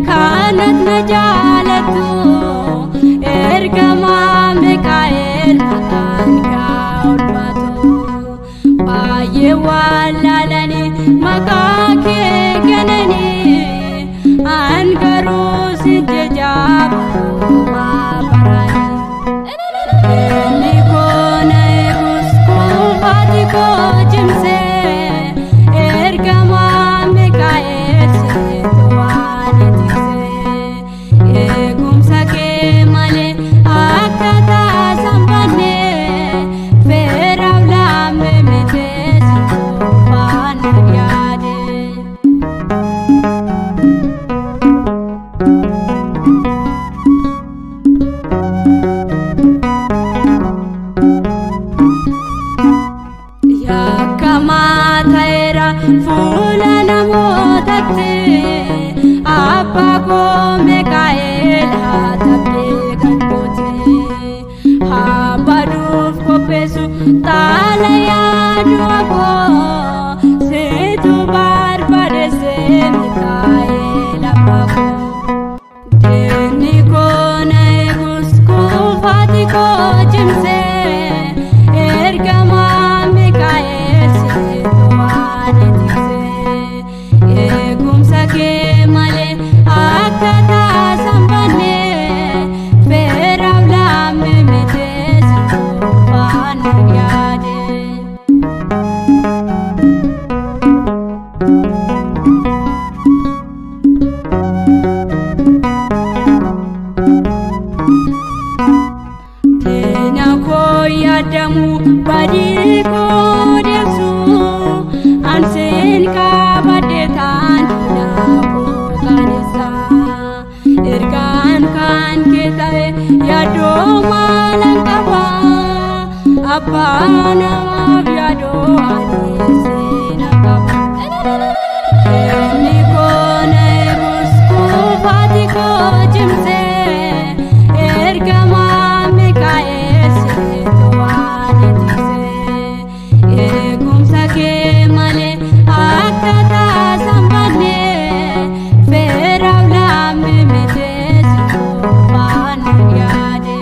kanat na jaalatu ergamaa Mikaa'el maqaan kaa ulfaatu baay'ee wallaalanii maqaa kee gananii an garuu si jajaabamaa barani inni koona eegus kuufaati koo cimsee ergamaa Mikaa'el seetu waan atiksee eegumsa kee malee akka taasan bannee feeraaf laamme mitee si kuufaan yaade. Yakkamaa ta'eera fuula namootatti abbaa koo Mikaa'el haa tabbee kan goote haa baduuf qopheessu taala yaadu koo situ barbaadessee Mikaa'el abbaa koo diinni koo na eegus kuufaati koo cimsee ergamaa Mikaa'el seetu waan atiksee eegumsa kee malee akka taasan bannee feeraaf laamme mitee si kuufaan yaade. Diina koo yaadamu badii koo deemsu anseen kaabadde taan naafuu kaanessa ergaan kan kee ta'e yaadoo maalan qaba abbaa namaaf yaadoo ani seena qaba. Inni koo na eegus kuufaati koo cimsee ergamaa Mikaa'el seetu waan atiksee eegumsa kee malee akka taasan bannee feeraaf laamme mitee si kuufaan yaade.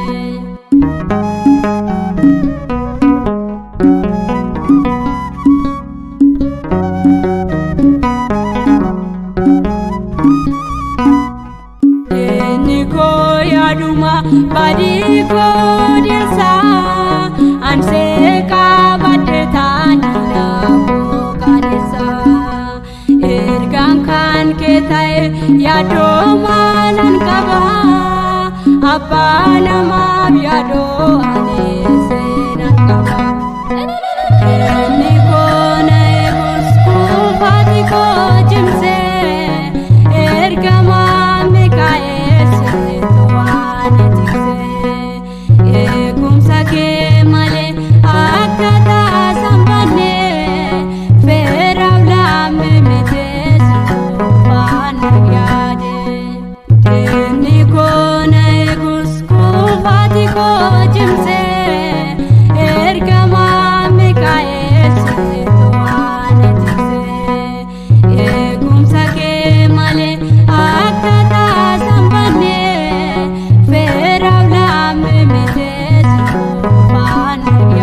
Inni koo yaaduma badii koo deessaa ansee kaabadde taan naafuu kaanessa ergaan kan kee ta'e yaadoo maalan qaba abbaa namaaf yaadoo ani seena qaba. Inni koo na eegus kuufaati koo cimsee ergamaa Mikaa'el seetu waan atiksee eegumsa kee malee akka taasan bannee feeraaf laamme mitee si kuufaan yaade. Diinni koo na eegus kuufaati koo cimsee arge